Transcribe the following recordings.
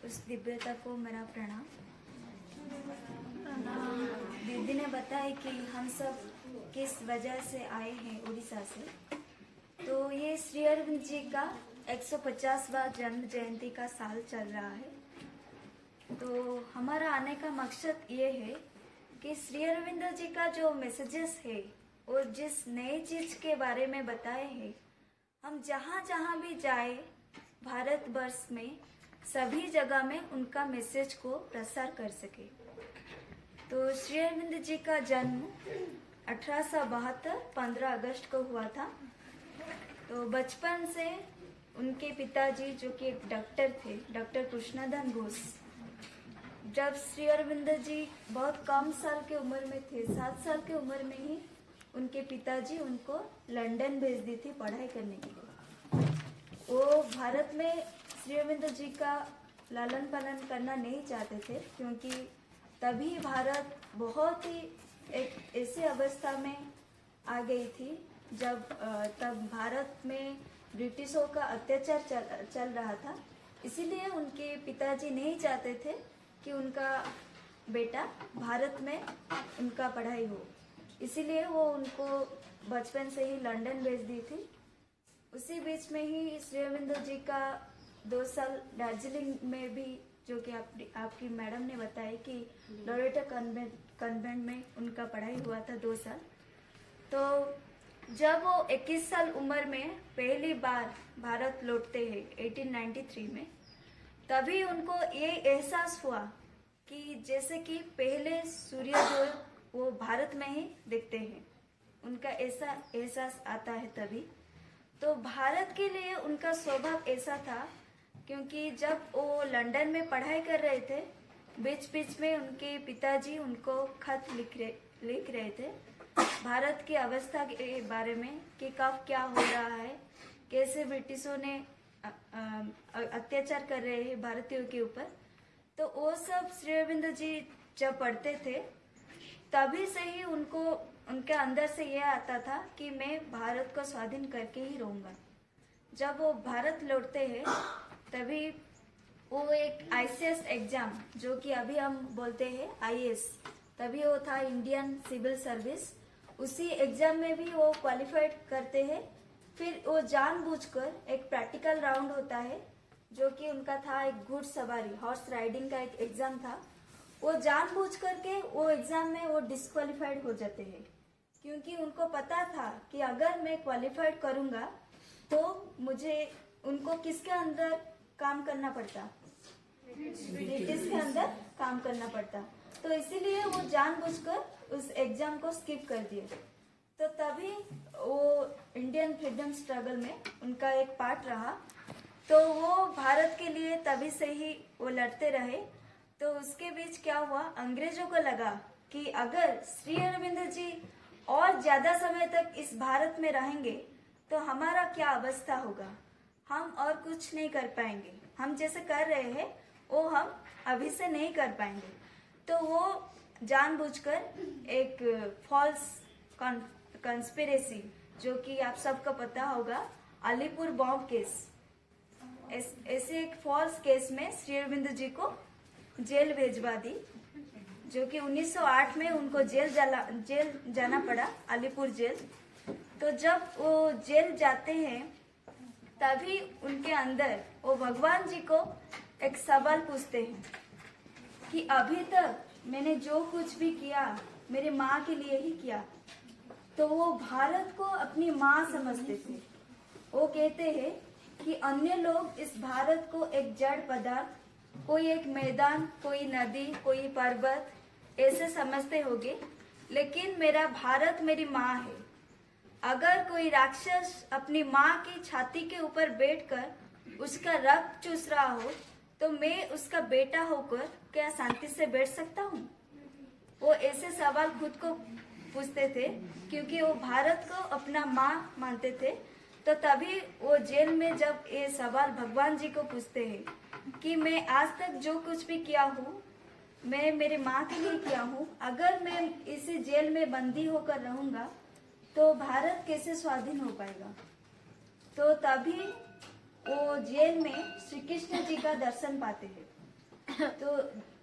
उस दिव्यता को मेरा प्रणाम। दीदी ने बताया कि हम सब किस वजह से आए हैं उड़ीसा से। तो ये श्री अरविंद जी का 150वां जन्म जयंती का साल चल रहा है। तो हमारा आने का मकसद ये है कि श्री अरविंद जी का जो मैसेजेस है और जिस नए चीज के बारे में बताए हैं, हम जहाँ जहाँ भी जाए भारतवर्ष में सभी जगह में उनका मैसेज को प्रसार कर सके। तो श्री अरविंद जी का जन्म 1872 15 अगस्त को हुआ था। तो बचपन से उनके पिताजी जो कि एक डॉक्टर थे, डॉक्टर कृष्णधन घोष, जब श्री अरविंद जी बहुत कम साल के उम्र में थे, 7 साल की उम्र में ही उनके पिताजी उनको लंदन भेज दी थी पढ़ाई करने के लिए। वो भारत में श्री अरविंद जी का लालन पालन करना नहीं चाहते थे, क्योंकि तभी भारत बहुत ही एक ऐसी अवस्था में आ गई थी जब तब भारत में ब्रिटिशों का अत्याचार चल रहा था। इसीलिए उनके पिताजी नहीं चाहते थे कि उनका बेटा भारत में उनका पढ़ाई हो। इसीलिए वो उनको बचपन से ही लंदन भेज दी थी। उसी बीच में ही श्री अरविंद जी का 2 साल दार्जिलिंग में भी, जो कि आपकी मैडम ने बताया कि लोरेटो कन्वेंट में उनका पढ़ाई हुआ था 2 साल। तो जब वो 21 साल उम्र में पहली बार भारत लौटते हैं 1893 में, तभी उनको ये एहसास हुआ कि जैसे कि पहले सूर्योदय वो भारत में ही दिखते हैं। उनका ऐसा एहसास आता है तभी। तो भारत के लिए उनका स्वभाव ऐसा था, क्योंकि जब वो लंदन में पढ़ाई कर रहे थे, बीच बीच में उनके पिताजी उनको खत लिख रहे थे भारत की अवस्था के बारे में कि कब क्या हो रहा है, कैसे ब्रिटिशों ने अत्याचार कर रहे हैं भारतीयों के ऊपर। तो वो सब श्री अरविंद जी जब पढ़ते थे, तभी से ही उनको उनके अंदर से यह आता था कि मैं भारत को स्वाधीन करके ही रहूंगा। जब वो भारत लौटते हैं, तभी वो एक आईसीएस एग्जाम, जो कि अभी हम बोलते हैं आईएएस, तभी वो था इंडियन सिविल सर्विस। उसी एग्जाम में भी वो क्वालिफाइड करते हैं। फिर वो जानबूझकर एक प्रैक्टिकल राउंड होता है, जो कि उनका था एक घुड़सवारी, हॉर्स राइडिंग का एक एग्जाम था। वो जानबूझ करके वो एग्जाम में वो डिस्क्वालिफाइड हो जाते हैं, क्योंकि उनको पता था कि अगर मैं क्वालिफाइड करूंगा तो मुझे उनको किसके अंदर काम करना पड़ता, ब्रिटिश के अंदर काम करना पड़ता। तो इसीलिए वो जानबूझकर उस एग्जाम को स्किप कर दिए। तो तभी वो इंडियन फ्रीडम स्ट्रगल में उनका एक पार्ट रहा। तो वो भारत के लिए तभी से ही वो लड़ते रहे। तो उसके बीच क्या हुआ, अंग्रेजों को लगा कि अगर श्री अरविंद जी और ज्यादा समय तक इस भारत में रहेंगे तो हमारा क्या अवस्था होगा, हम और कुछ नहीं कर पाएंगे, हम जैसे कर रहे हैं वो हम अभी से नहीं कर पाएंगे। तो वो जानबूझकर एक फॉल्स कंस्पिरेसी, जो कि आप सबको पता होगा, अलीपुर बॉम्ब केस, ऐसे एक फॉल्स केस में श्री अरविंद जी को जेल भेजवा दी, जो कि 1908 में उनको जेल जाना पड़ा, अलीपुर जेल। तो जब वो जेल जाते हैं, तभी उनके अंदर वो भगवान जी को एक सवाल पूछते हैं कि अभी तक मैंने जो कुछ भी किया मेरी माँ के लिए ही किया। तो वो भारत को अपनी माँ समझते थे। वो कहते हैं कि अन्य लोग इस भारत को एक जड़ पदार्थ, कोई एक मैदान, कोई नदी, कोई पर्वत ऐसे समझते होंगे, लेकिन मेरा भारत मेरी माँ है। अगर कोई राक्षस अपनी माँ की छाती के ऊपर बैठकर उसका रक्त चूस रहा हो, तो मैं उसका बेटा होकर क्या शांति से बैठ सकता हूँ? वो ऐसे सवाल खुद को पूछते थे, क्योंकि वो भारत को अपना माँ मानते थे। तो तभी वो जेल में जब ये सवाल भगवान जी को पूछते हैं कि मैं आज तक जो कुछ भी किया हूँ मैं मेरे माँ के लिए किया हूँ, अगर मैं इसी जेल में बंदी होकर रहूंगा तो भारत कैसे स्वाधीन हो पाएगा। तो तभी वो जेल में श्री कृष्ण जी का दर्शन पाते हैं। तो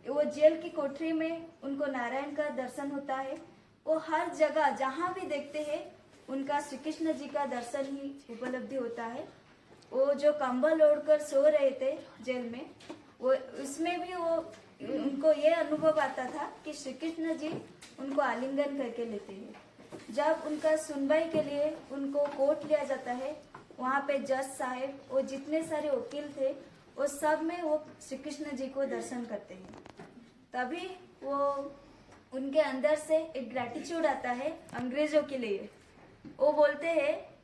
वो जेल की कोठरी में उनको नारायण का दर्शन होता है। वो हर जगह जहाँ भी देखते हैं उनका श्री कृष्ण जी का दर्शन ही उपलब्धि होता है। वो जो कंबल ओढ़कर सो रहे थे जेल में, वो उसमें भी वो उनको ये अनुभव आता था कि श्री कृष्ण जी उनको आलिंगन करके लेते हैं। जब उनका सुनवाई के लिए उनको कोर्ट लिया जाता है, वहाँ पे जज साहब, वो जितने सारे वकील थे, वो सब में वो श्री कृष्ण जी को दर्शन करते हैं। तभी वो उनके अंदर से एक ग्रैटिट्यूड आता है अंग्रेजों के लिए। वो बोलते हैं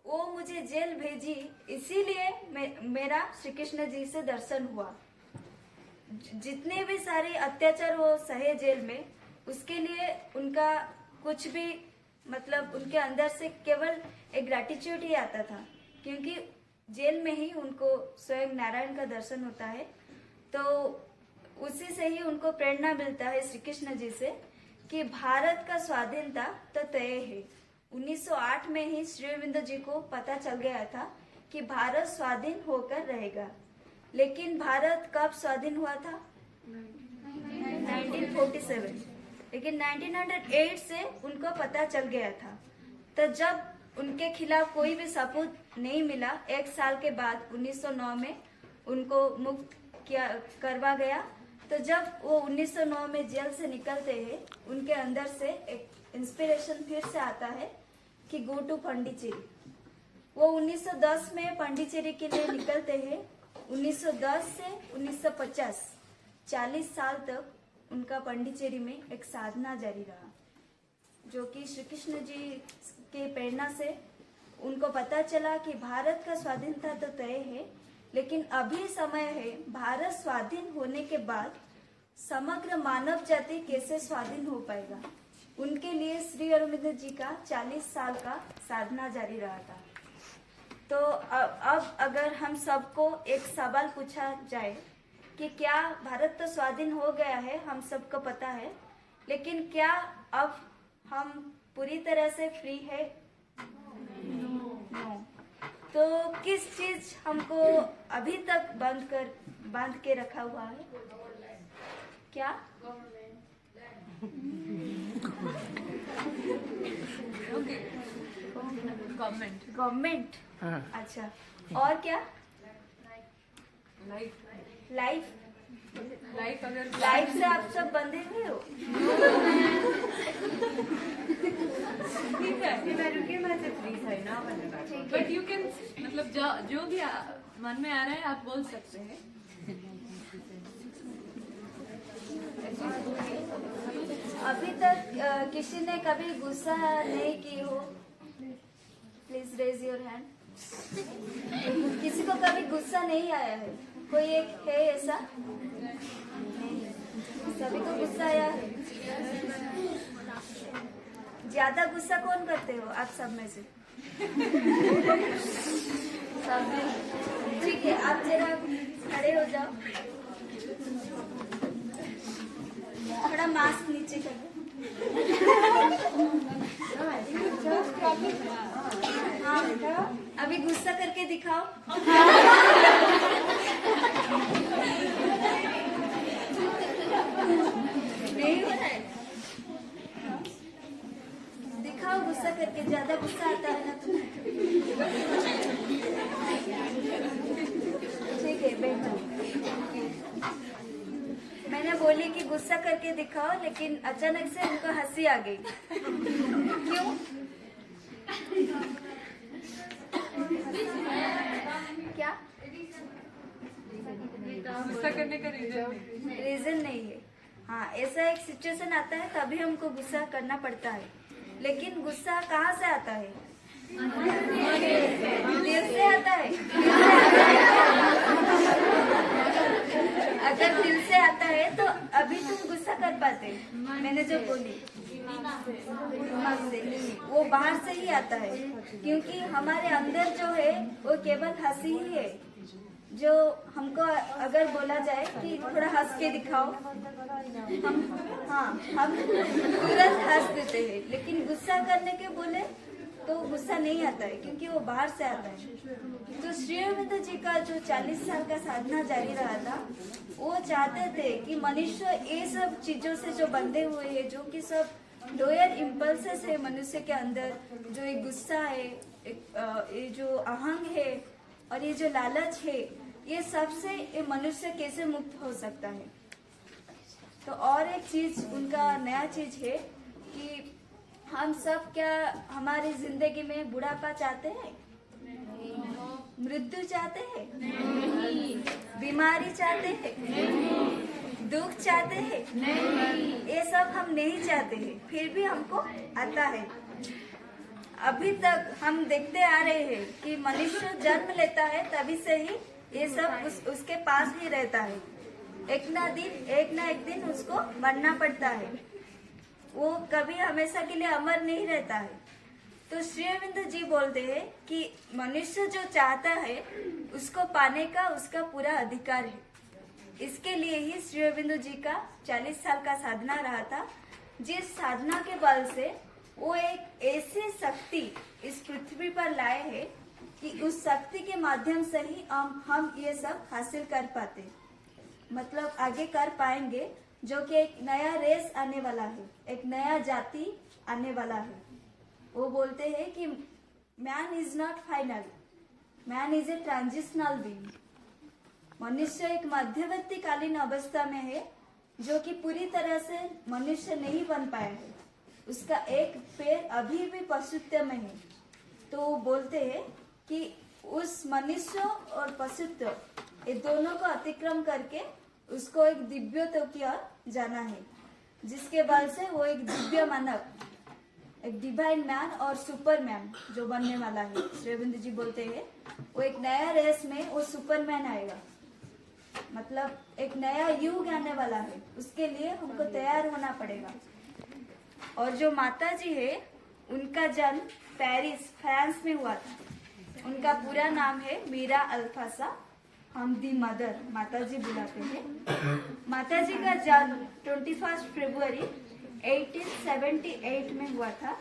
वो मुझे जेल भेजी इसीलिए मेरा श्री कृष्ण जी से दर्शन हुआ। जितने भी सारे अत्याचार वो सहे जेल में, उसके लिए उनका कुछ भी मतलब उनके अंदर से केवल एक ग्रैटिट्यूड ही आता था, क्योंकि जेल में ही उनको स्वयं नारायण का दर्शन होता है। तो उसी से ही उनको प्रेरणा मिलता है श्री कृष्ण जी से कि भारत का स्वाधीनता तो तय है। 1908 में ही श्री अरविंद जी को पता चल गया था कि भारत स्वाधीन होकर रहेगा। लेकिन भारत कब स्वाधीन हुआ था? 1947। लेकिन 1908 से उनको पता चल गया था। तो जब उनके खिलाफ कोई भी सबूत नहीं मिला, एक साल के बाद 1909 में उनको मुक्त करवा गया। तो जब वो 1909 में जेल से निकलते हैं, उनके अंदर से एक इंस्पिरेशन फिर से आता है कि गो टू पांडिचेरी। वो 1910 में पांडिचेरी के लिए निकलते हैं। 1910 से 1950 40 साल तक उनका पांडिचेरी में एक साधना जारी रहा, जो कि श्री कृष्ण जी के प्रेरणा से उनको पता चला कि भारत का स्वाधीनता तो तय है, लेकिन अभी समय है भारत स्वाधीन होने के बाद समग्र मानव जाति कैसे स्वाधीन हो पाएगा। उनके लिए श्री अरविंद जी का 40 साल का साधना जारी रहा था। तो अब अगर हम सबको एक सवाल पूछा जाए कि क्या भारत तो स्वाधीन हो गया है, हम सबको पता है, लेकिन क्या अब हम पूरी तरह से फ्री है? नो। तो किस चीज हमको अभी तक बांध के रखा हुआ है? क्या? गवर्नमेंट। अच्छा, और क्या? लाइफ से आप सब बंधे हुए हो। ठीक है, रुकिए, मैं से फ्री है ना, बट यू कैन मतलब जो भी मन में आ रहा है आप बोल सकते हैं। अभी तक किसी ने कभी गुस्सा नहीं की हो? Please raise your hand. किसी को कभी गुस्सा नहीं आया है? कोई एक है ऐसा? नहीं, सभी को गुस्सा आया है। ज्यादा गुस्सा कौन करते हो आप सब में से? सब में। ठीक है, आप जरा खड़े हो जाओ, थोड़ा मास्क नीचे कर दो। हाँ, अभी गुस्सा करके दिखाओ। नहीं हो रहा है? दिखाओ गुस्सा करके, ज्यादा गुस्सा आता है ना तुम्हें। ठीक है, बैठो। मैंने बोली कि गुस्सा करके दिखाओ, लेकिन अचानक से उनको हंसी आ गई। क्यों? क्या? गुस्सा करने का रीजन नहीं है। हाँ, ऐसा एक सिचुएशन आता है तभी हमको गुस्सा करना पड़ता है। लेकिन गुस्सा कहाँ से आता है? दिल से आता है। अगर दिल से आता है तो अभी तुम गुस्सा कर पाते। मैंने जो बोली दिमाग से नहीं, वो बाहर से ही आता है, क्योंकि हमारे अंदर जो है वो केवल हंसी ही है। जो हमको अगर बोला जाए कि थोड़ा हंस के दिखाओ, हम तुरंत हंस देते हैं। लेकिन गुस्सा करने के बोले तो गुस्सा नहीं आता है, क्योंकि वो बाहर से आता है। तो श्री अरविंद जी का जो 40 साल का साधना जारी रहा था, वो चाहते थे कि मनुष्य ये सब चीजों से जो बंधे हुए हैं, जो कि सब लोअर इम्पल्सेस है मनुष्य के अंदर, जो एक गुस्सा है, ये जो अहंग है और ये जो लालच है, ये सबसे ये मनुष्य कैसे मुक्त हो सकता है। तो और एक चीज उनका नया चीज है कि हम सब क्या हमारी जिंदगी में बुढ़ापा चाहते हैं, मृत्यु चाहते हैं, बीमारी चाहते हैं, दुख चाहते हैं, ये सब हम नहीं चाहते हैं, फिर भी हमको आता है। अभी तक हम देखते आ रहे हैं कि मनुष्य जन्म लेता है तभी से ही ये सब उसके पास ही रहता है। एक ना एक दिन उसको मरना पड़ता है, वो कभी हमेशा के लिए अमर नहीं रहता है। तो श्री अरविंद जी बोलते हैं कि मनुष्य जो चाहता है उसको पाने का उसका पूरा अधिकार है। इसके लिए ही श्री अरविंद जी का 40 साल का साधना रहा था, जिस साधना के बल से वो एक ऐसी शक्ति इस पृथ्वी पर लाए हैं कि उस शक्ति के माध्यम से ही हम ये सब हासिल कर पाते, मतलब आगे कर पाएंगे, जो कि एक नया रेस आने वाला है, एक नया जाति आने वाला है। वो बोलते हैं कि man is not final, man is a transitional being. मनुष्य एक मध्यवर्ती कालीन अवस्था में है, जो कि पूरी तरह से मनुष्य नहीं बन पाया है, उसका एक पैर अभी भी पशुत्व में है। तो वो बोलते हैं कि उस मनुष्य और पशुत्व ये दोनों को अतिक्रम करके उसको एक दिव्यत्व की ओर जाना है, जिसके बल से वो एक दिव्य मानव, एक डिवाइन मैन और सुपरमैन जो बनने वाला है। श्री अरविंद जी बोलते हैं वो एक नया रेस में वो सुपरमैन आएगा, मतलब एक नया युग आने वाला है, उसके लिए हमको तैयार होना पड़ेगा। और जो माता जी है उनका जन्म पेरिस फ्रांस में हुआ था। उनका पूरा नाम है मीरा अल्फासा, हम दी मदर माता जी बुलाते हैं। माता जी का जन्म 21 फरवरी 1878 में हुआ था।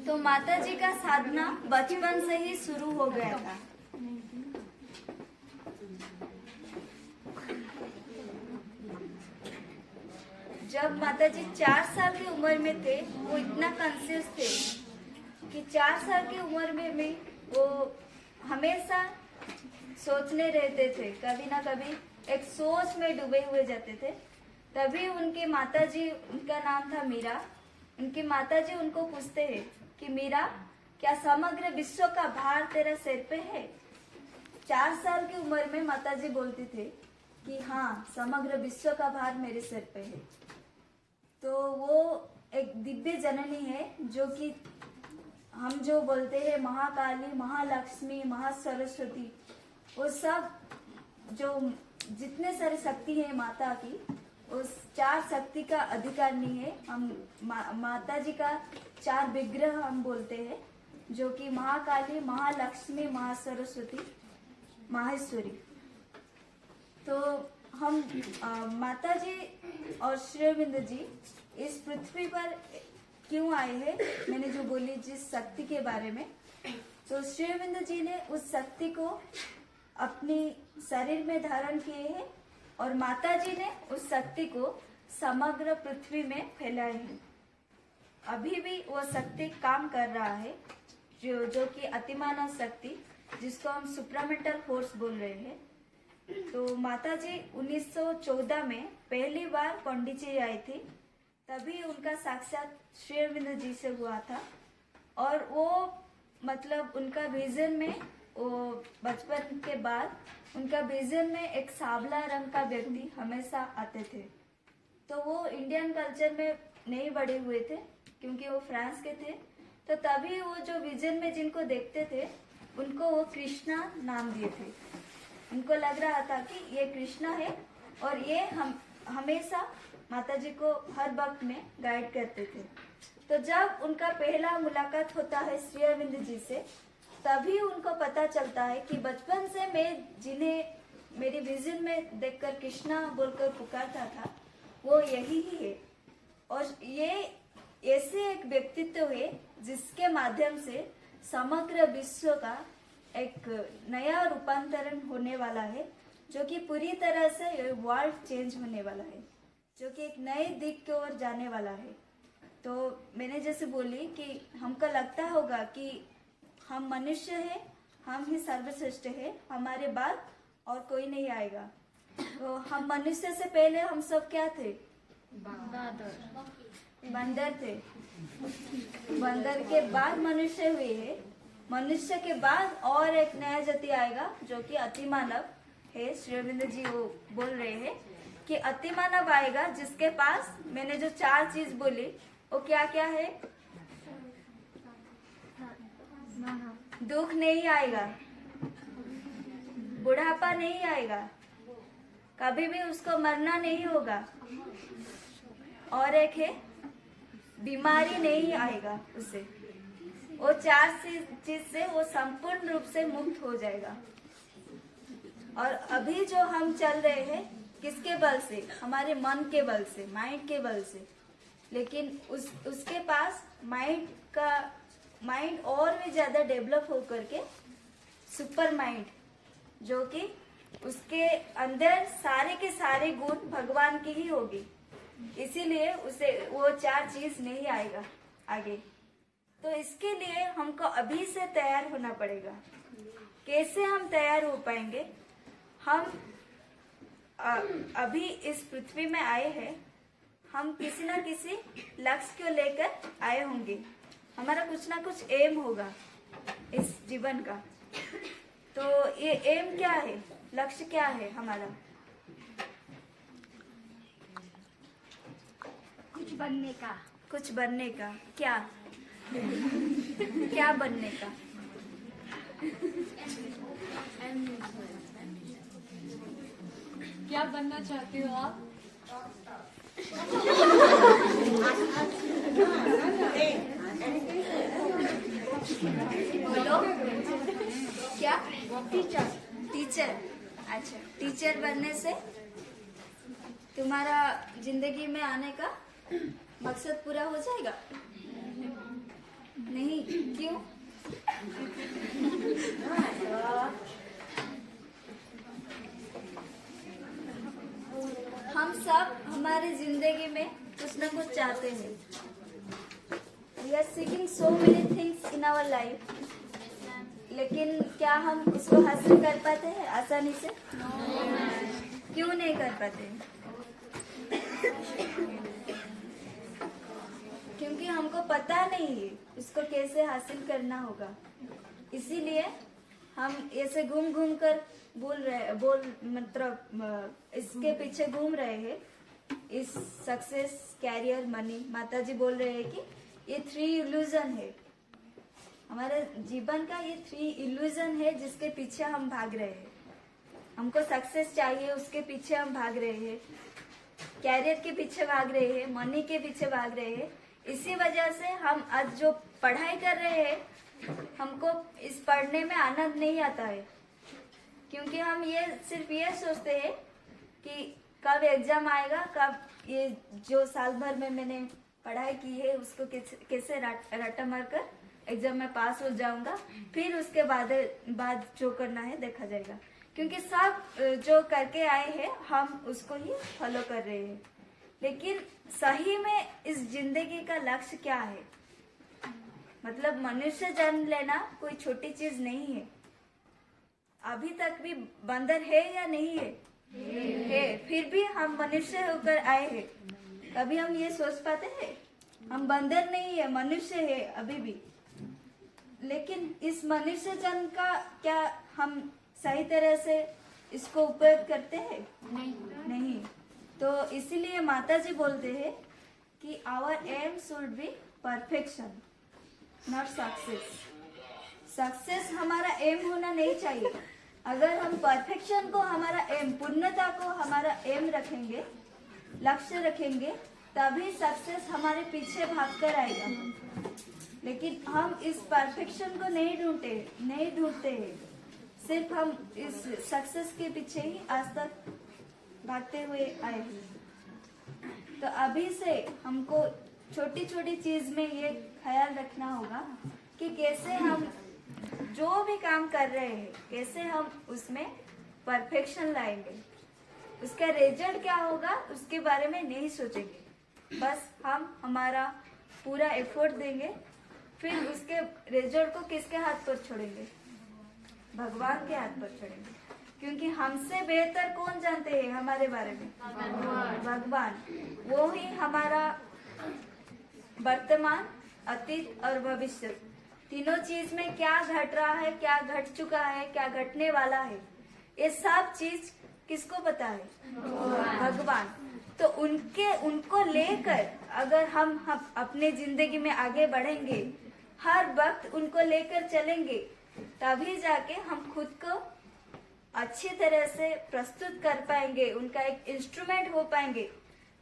तो माता जी का साधना बचपन से ही शुरू हो गया था। जब माता जी 4 साल की उम्र में थे, वो इतना कॉन्शियस थे कि 4 साल की उम्र में वो हमेशा सोचने रहते थे, कभी ना कभी एक सोच में डूबे हुए जाते थे। तभी उनके माताजी, उनका नाम था मीरा, उनकी माताजी उनको पूछते हैं कि मीरा, क्या समग्र विश्व का भार तेरे सिर पे है? 4 साल की उम्र में माताजी बोलती थे कि हाँ, समग्र विश्व का भार मेरे सिर पे है। तो वो एक दिव्य जननी है, जो कि हम जो बोलते हैं महाकाली, महालक्ष्मी, महासरस्वती, वो सब जो जितने सारी शक्ति है माता की, उस 4 शक्ति का अधिकार नहीं है। हम माता जी का 4 विग्रह हम बोलते हैं, जो कि महाकाली, महालक्ष्मी, महासरस्वती, माहेश्वरी। तो हम माता जी और श्री अरविंद जी इस पृथ्वी पर क्यों आए हैं, मैंने जो बोली जिस शक्ति के बारे में, तो श्री अरविंद जी ने उस शक्ति को अपनी शरीर में धारण किए हैं और माता जी ने उस शक्ति को समग्र पृथ्वी में फैलाए हैं। अभी भी वो शक्ति काम कर रहा है, जो कि अतिमानव शक्ति, जिसको हम सुप्रामेंटल फोर्स बोल रहे हैं। तो माता जी 1914 में पहली बार पौंडीचेरी आई थी, तभी उनका साक्षात श्री अरविंद जी से हुआ था। और वो मतलब उनका विजन में, वो बचपन के बाद उनका विजन में एक सांवला रंग का व्यक्ति हमेशा आते थे। तो वो इंडियन कल्चर में नहीं बड़े हुए थे, क्योंकि वो फ्रांस के थे। तो तभी वो जो विजन में जिनको देखते थे, उनको वो कृष्णा नाम दिए थे। उनको लग रहा था कि ये कृष्णा है और ये हमेशा माता जी को हर वक्त में गाइड करते थे। तो जब उनका पहला मुलाकात होता है श्री अरविंद जी से, तभी उनको पता चलता है कि बचपन से मैं जिन्हें मेरी विजन में देखकर कृष्णा बोलकर पुकारता था, वो यही ही है। और ये ऐसे एक व्यक्तित्व है जिसके माध्यम से समग्र विश्व का एक नया रूपांतरण होने वाला है, जो कि पूरी तरह से वर्ल्ड चेंज होने वाला है, जो कि एक नए दिख की ओर जाने वाला है। तो मैंने जैसे बोली कि हमको लगता होगा कि हम मनुष्य हैं, हम ही सर्वश्रेष्ठ है, हमारे बाद और कोई नहीं आएगा। तो हम मनुष्य से पहले हम सब क्या थे? बंदर थे। बंदर के बाद मनुष्य हुए हैं। मनुष्य के बाद और एक नया जाति आएगा जो कि अतिमानव है। श्री अरविंद जी वो बोल रहे हैं कि अतिमानव आएगा जिसके पास मैंने जो 4 चीज बोली वो क्या क्या है? दुख नहीं आएगा, बुढ़ापा नहीं आएगा, कभी भी उसको मरना नहीं होगा, और एक है बीमारी नहीं आएगा उसे। वो 4 चीज से वो संपूर्ण रूप से मुक्त हो जाएगा। और अभी जो हम चल रहे हैं किसके बल से? हमारे मन के बल से, माइंड के बल से। लेकिन उसके पास माइंड और भी ज्यादा डेवलप होकर के सुपर माइंड, जो कि उसके अंदर सारे के सारे गुण भगवान की ही होगी, इसीलिए उसे वो 4 चीज नहीं आएगा आगे। तो इसके लिए हमको अभी से तैयार होना पड़ेगा। कैसे हम तैयार हो पाएंगे? हम अभी इस पृथ्वी में आए हैं, हम किसी ना किसी लक्ष्य को लेकर आए होंगे। हमारा कुछ ना कुछ एम होगा इस जीवन का। तो ये एम क्या है? लक्ष्य क्या है हमारा? कुछ बनने का। कुछ बनने का। क्या? क्या बनने का? क्या बनना चाहते हो आप? बोलो। क्या? टीचर। अच्छा, टीचर बनने से तुम्हारा जिंदगी में आने का मकसद पूरा हो जाएगा? नहीं। क्यों? हम सब हमारी जिंदगी में कुछ ना कुछ चाहते हैं। We are seeking so many things in our life, लेकिन क्या हम उसको हासिल कर पाते हैं आसानी से? क्यों नहीं कर पाते? क्योंकि हमको पता नहीं है उसको कैसे हासिल करना होगा। इसीलिए हम ऐसे घूम घूम कर मतलब इसके पीछे घूम रहे हैं, इस सक्सेस, कैरियर, मनी। माता जी बोल रहे हैं कि ये 3 इल्यूजन है हमारे जीवन का। ये 3 इल्यूजन है जिसके पीछे हम भाग रहे हैं। हमको सक्सेस चाहिए, उसके पीछे हम भाग रहे हैं, कैरियर के पीछे भाग रहे हैं, मनी के पीछे भाग रहे हैं। इसी वजह से हम आज जो पढ़ाई कर रहे हैं, हमको इस पढ़ने में आनंद नहीं आता है, क्योंकि हम ये सिर्फ ये सोचते हैं कि कब एग्जाम आएगा, कब ये जो साल भर में मैंने पढ़ाई की है उसको कैसे रट्टा मार कर एग्जाम में पास हो जाऊंगा, फिर उसके बाद जो करना है देखा जाएगा। क्योंकि सब जो करके आए हैं हम उसको ही फॉलो कर रहे हैं। लेकिन सही में इस जिंदगी का लक्ष्य क्या है? मतलब मनुष्य जन्म लेना कोई छोटी चीज नहीं है। अभी तक भी बंदर है या नहीं है? है। फिर भी हम मनुष्य होकर आए हैं। कभी हम ये सोच पाते हैं? हम बंदर नहीं है, मनुष्य है अभी भी। लेकिन इस मनुष्य जन्म का क्या हम सही तरह से इसको उपयोग करते हैं? नहीं। तो इसीलिए माता जी बोलते हैं कि our aim should be perfection, not success. Success हमारा एम होना नहीं चाहिए। अगर हम परफेक्शन को हमारा एम, पूर्णता को हमारा एम रखेंगे, लक्ष्य रखेंगे, तभी सक्सेस हमारे पीछे भागकर आएगा। लेकिन हम इस परफेक्शन को नहीं ढूंढते हैं। सिर्फ हम इस सक्सेस के पीछे ही आज तक भागते हुए आए हैं। तो अभी से हमको छोटी छोटी चीज में ये ख्याल रखना होगा कि कैसे हम जो भी काम कर रहे हैं कैसे हम उसमें परफेक्शन लाएंगे, उसका रिजल्ट क्या होगा उसके बारे में नहीं सोचेंगे, बस हम हमारा पूरा एफर्ट देंगे, फिर उसके रिजल्ट को किसके हाथ पर छोड़ेंगे, भगवान के हाथ पर छोड़ेंगे, क्योंकि हमसे बेहतर कौन जानते हैं हमारे बारे में, भगवान। वो ही हमारा वर्तमान, अतीत और भविष्य तीनों चीज में क्या घट रहा है, क्या घट चुका है, क्या घटने वाला है, ये सब चीज किसको पता है, भगवान। तो उनको लेकर अगर हम अपने जिंदगी में आगे बढ़ेंगे, हर वक्त उनको लेकर चलेंगे, तभी जाके हम खुद को अच्छी तरह से प्रस्तुत कर पाएंगे, उनका एक इंस्ट्रूमेंट हो पाएंगे,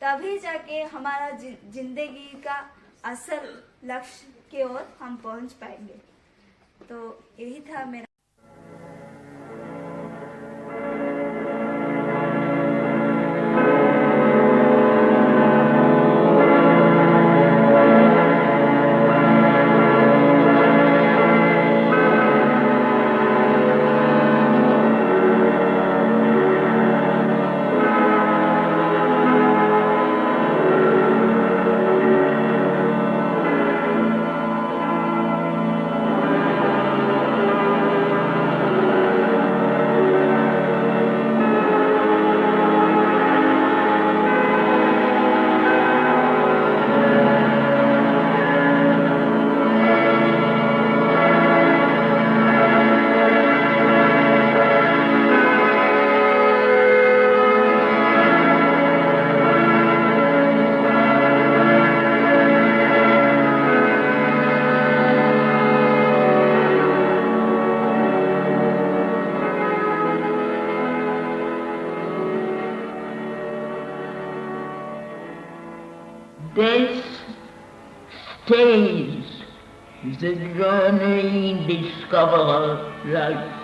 तभी जाके हमारा जिंदगी का असल लक्ष्य की ओर हम पहुंच पाएंगे। तो यही था मेरा। This stays the journey discover life.